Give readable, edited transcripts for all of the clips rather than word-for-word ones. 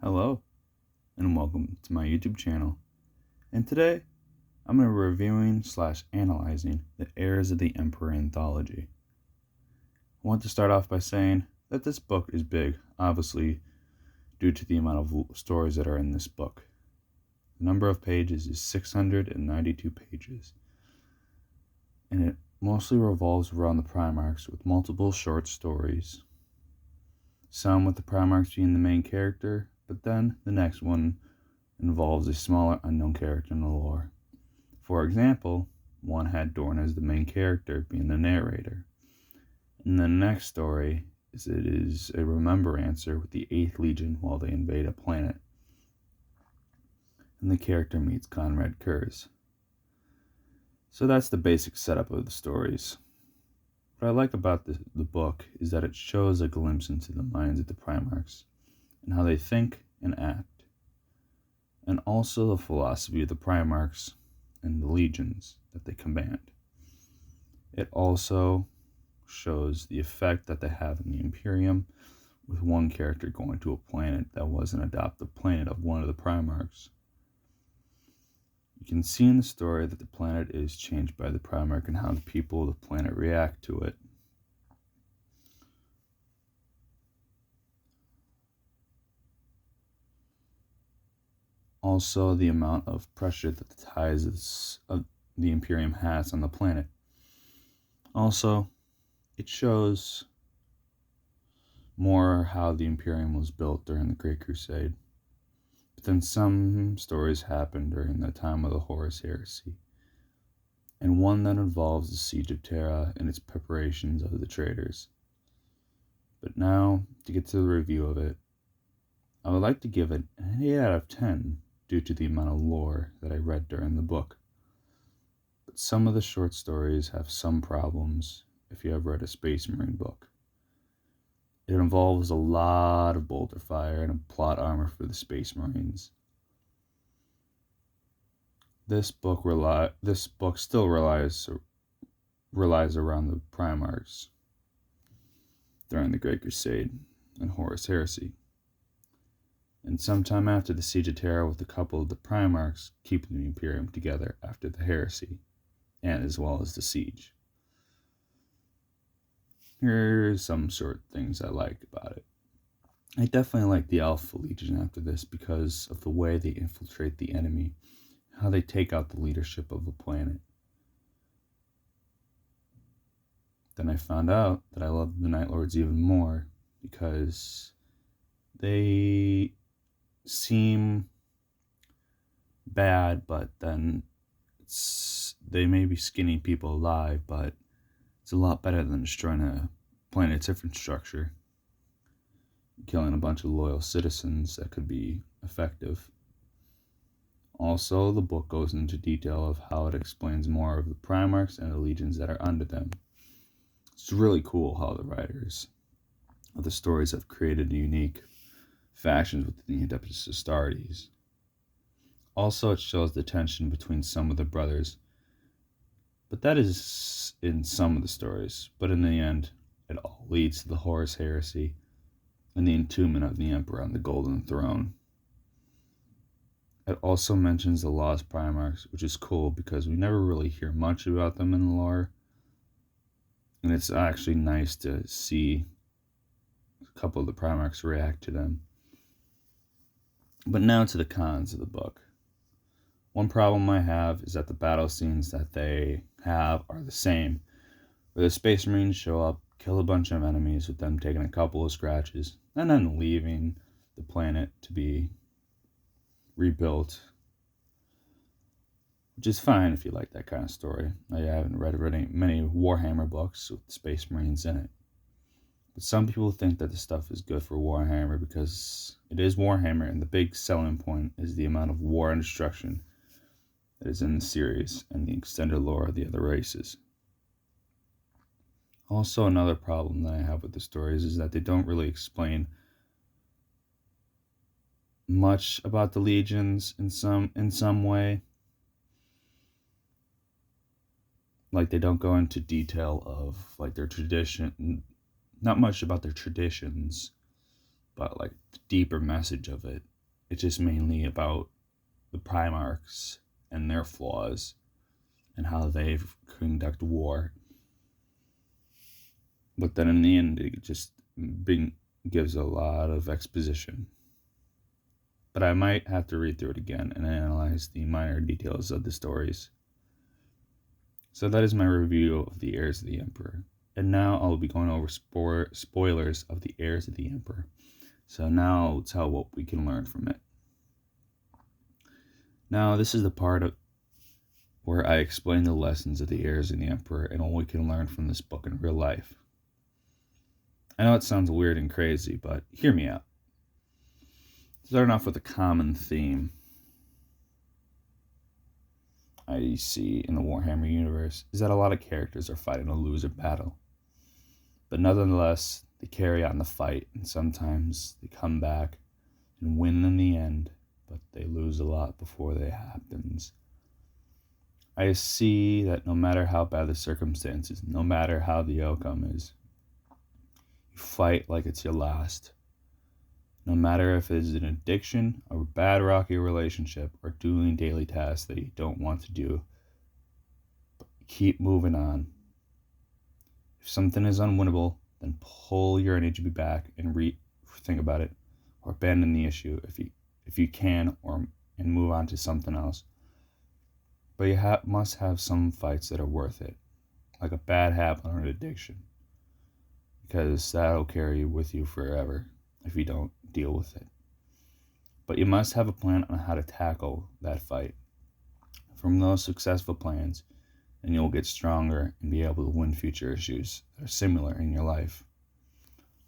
Hello, and welcome to my YouTube channel. And today, I'm going to be reviewing / analyzing the Heirs of the Emperor anthology. I want to start off by saying that this book is big, obviously, due to the amount of stories that are in this book. The number of pages is 692 pages, and it mostly revolves around the Primarchs with multiple short stories. Some with the Primarchs being the main character, but then the next one involves a smaller unknown character in the lore. For example, one had Dorn as the main character, being the narrator. And the next story is a remembrancer with the 8th Legion while they invade a planet. And the character meets Conrad Kurz. So that's the basic setup of the stories. What I like about the book is that it shows a glimpse into the minds of the Primarchs and how they think and act, and also the philosophy of the Primarchs and the legions that they command. It also shows the effect that they have in the Imperium, with one character going to a planet that was an adopted planet of one of the Primarchs. You can see in the story that the planet is changed by the Primarch and how the people of the planet react to it. Also, the amount of pressure that the ties of the Imperium has on the planet. Also, it shows more how the Imperium was built during the Great Crusade. But then some stories happened during the time of the Horus Heresy, and one that involves the Siege of Terra and its preparations of the traitors. But now, to get to the review of it, I would like to give it an 8 out of 10 due to the amount of lore that I read during the book. But some of the short stories have some problems if you have read a Space Marine book. It involves a lot of bolter fire and a plot armor for the Space Marines. This book still relies around the Primarchs during the Great Crusade and Horus Heresy, and sometime after the Siege of Terra, with a couple of the Primarchs keeping the Imperium together after the Heresy, and as well as the Siege. Here's some short things I like about it. I definitely like the Alpha Legion after this because of the way they infiltrate the enemy, how they take out the leadership of a planet. Then I found out that I love the Night Lords even more because they seem bad, but then they may be skinning people alive, but it's a lot better than destroying a planet's infrastructure, killing a bunch of loyal citizens that could be effective. Also, the book goes into detail of how it explains more of the Primarchs and the legions that are under them. It's really cool how the writers of the stories have created unique factions within the Adeptus Astartes. Also, it shows the tension between some of the brothers, but that is in some of the stories. But in the end, it all leads to the Horus Heresy and the entombment of the Emperor on the Golden Throne. It also mentions the Lost Primarchs, which is cool because we never really hear much about them in the lore, and it's actually nice to see a couple of the Primarchs react to them. But now to the cons of the book. One problem I have is that the battle scenes that they have are the same, where the Space Marines show up, kill a bunch of enemies with them taking a couple of scratches, and then leaving the planet to be rebuilt, which is fine if you like that kind of story. I haven't read many Warhammer books with Space Marines in it. But some people think that this stuff is good for Warhammer because it is Warhammer, and the big selling point is the amount of war and destruction that is in the series and the extended lore of the other races. Also, another problem that I have with the stories is that they don't really explain much about the legions in some way. Like, they don't go into detail of like their tradition, not much about their traditions, but like the deeper message of it it's just mainly about the Primarchs and their flaws and how they conduct war. But then in the end, it just gives a lot of exposition. But I might have to read through it again and analyze the minor details of the stories. So that is my review of the Heirs of the Emperor. And now I'll be going over spoilers of the Heirs of the Emperor. So now I'll tell what we can learn from it. Now this is the part where I explain the lessons of the Heirs of the Emperor and what we can learn from this book in real life. I know it sounds weird and crazy, but hear me out. Starting off with a common theme I see in the Warhammer universe is that a lot of characters are fighting a loser battle. But nonetheless, they carry on the fight, and sometimes they come back and win in the end, but they lose a lot before that happens. I see that no matter how bad the circumstances, no matter how the outcome is, you fight like it's your last. No matter if it's an addiction, a bad rocky relationship, or doing daily tasks that you don't want to do, but keep moving on. If something is unwinnable, then pull your energy back and think about it, or abandon the issue if you can, and move on to something else. But you must have some fights that are worth it, like a bad habit or an addiction, because that'll carry you with you forever if you don't deal with it. But you must have a plan on how to tackle that fight. From those successful plans, and you'll get stronger and be able to win future issues that are similar in your life.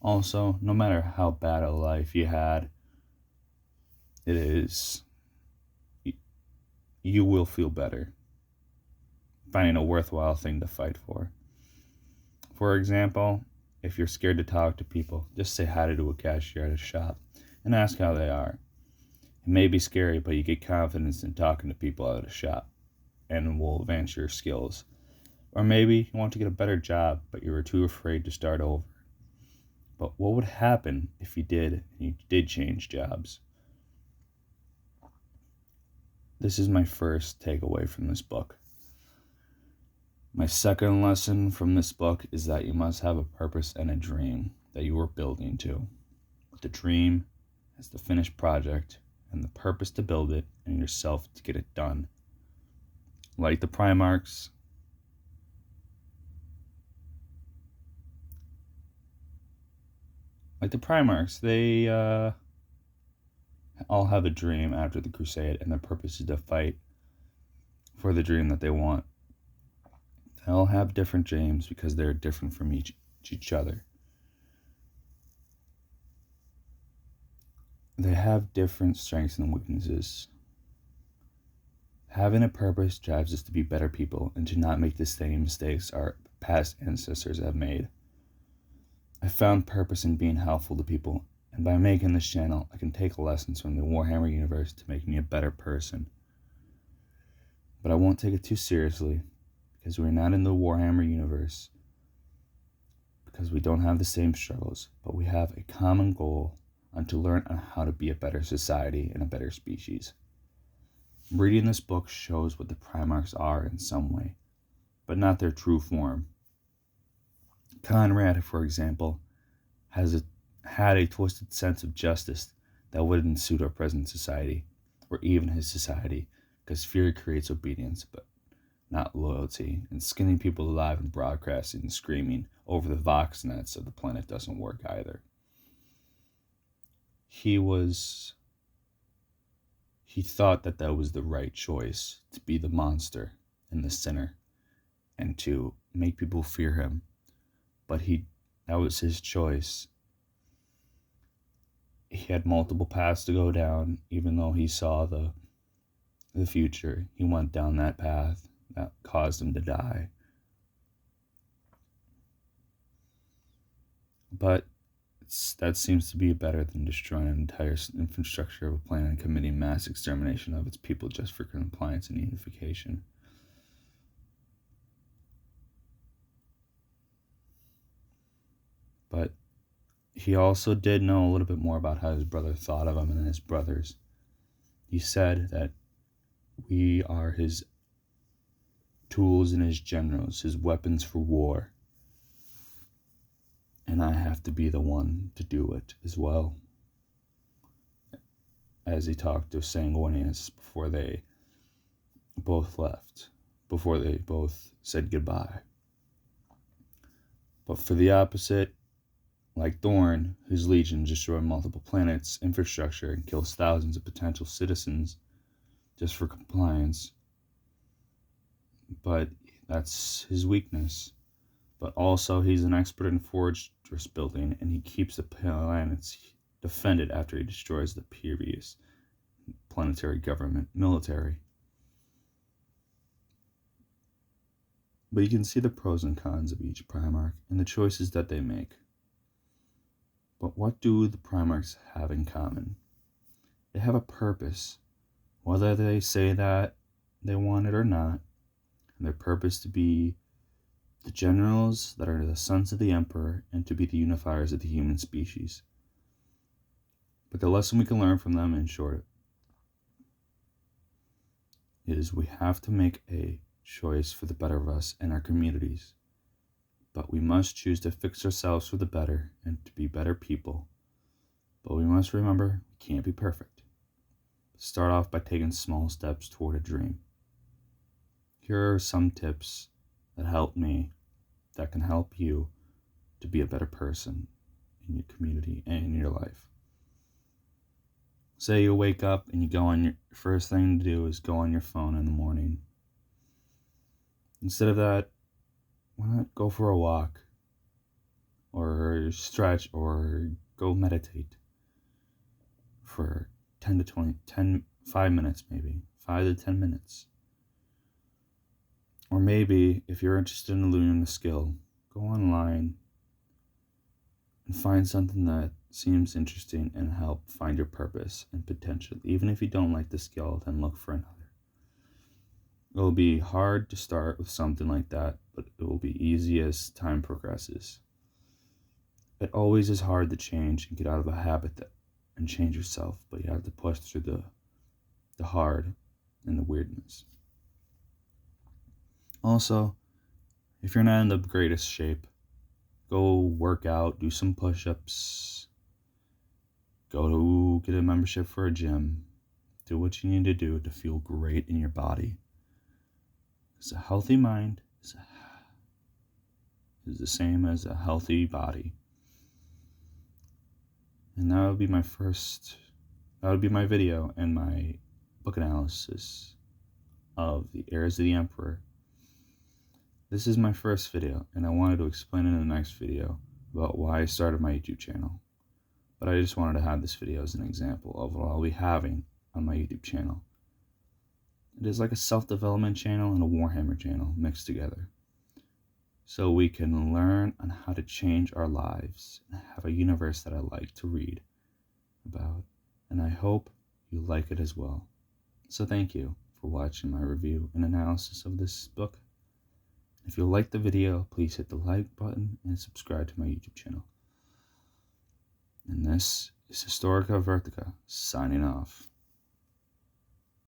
Also, no matter how bad a life you had, you will feel better finding a worthwhile thing to fight for. For example, if you're scared to talk to people, just say hi to a cashier at a shop and ask how they are. It may be scary, but you get confidence in talking to people at a shop and will advance your skills. Or maybe you want to get a better job, but you were too afraid to start over. But what would happen if you did change jobs? This is my first takeaway from this book. My second lesson from this book is that you must have a purpose and a dream that you are building to. With the dream as the finished project, and the purpose to build it, and yourself to get it done. Like the Primarchs, they all have a dream after the crusade, and their purpose is to fight for the dream that they want. They all have different dreams because they're different from each other. They have different strengths and weaknesses. Having a purpose drives us to be better people and to not make the same mistakes our past ancestors have made. I found purpose in being helpful to people, and by making this channel, I can take lessons from the Warhammer universe to make me a better person. But I won't take it too seriously, because we're not in the Warhammer universe, because we don't have the same struggles, but we have a common goal and to learn on how to be a better society and a better species. Reading this book shows what the Primarchs are in some way, but not their true form. Conrad, for example, had a twisted sense of justice that wouldn't suit our present society, or even his society, because fear creates obedience, but not loyalty, and skinning people alive and broadcasting and screaming over the vox nets of the planet doesn't work either. He thought that was the right choice, to be the monster and the sinner, and to make people fear him. But that was his choice. He had multiple paths to go down, even though he saw the future. He went down that path that caused him to die. But that seems to be better than destroying an entire infrastructure of a planet and committing mass extermination of its people just for compliance and unification. But he also did know a little bit more about how his brother thought of him and his brothers, He said that we are his tools and his generals, his weapons for war. And I have to be the one to do it as well. As he talked to Sanguinius before they both left, before they both said goodbye. But for the opposite, like Thorn, whose legions destroy multiple planets' infrastructure and kills thousands of potential citizens just for compliance. But that's his weakness. But also, he's an expert in fortress building, and he keeps the planets defended after he destroys the previous planetary government military. But you can see the pros and cons of each Primarch and the choices that they make. But what do the Primarchs have in common? They have a purpose, whether they say that they want it or not, and their purpose to be the generals that are the sons of the Emperor and to be the unifiers of the human species. But the lesson we can learn from them, in short, is we have to make a choice for the better of us and our communities. But we must choose to fix ourselves for the better and to be better people. But we must remember we can't be perfect. Start off by taking small steps toward a dream. Here are some tips that helped me, that can help you to be a better person in your community and in your life. Say you wake up and you go on your first thing to do is go on your phone in the morning. Instead of that, why not go for a walk or stretch or go meditate for 5 minutes maybe, 5 to 10 minutes. Or maybe, if you're interested in learning a skill, go online and find something that seems interesting and help find your purpose and potential. Even if you don't like the skill, then look for another. It will be hard to start with something like that, but it will be easy as time progresses. It always is hard to change and get out of a habit and change yourself, but you have to push through the hard and the weirdness. Also, if you're not in the greatest shape, go work out, do some push-ups, go to get a membership for a gym, do what you need to do to feel great in your body. Because a healthy mind is the same as a healthy body. And that would be my video and my book analysis of the Heirs of the Emperor. This is my first video, and I wanted to explain in the next video about why I started my YouTube channel. But I just wanted to have this video as an example of what I'll be having on my YouTube channel. It is like a self-development channel and a Warhammer channel mixed together. So we can learn on how to change our lives and have a universe that I like to read about. And I hope you like it as well. So thank you for watching my review and analysis of this book. If you like the video, please hit the like button and subscribe to my YouTube channel. And this is Historica Vertica signing off.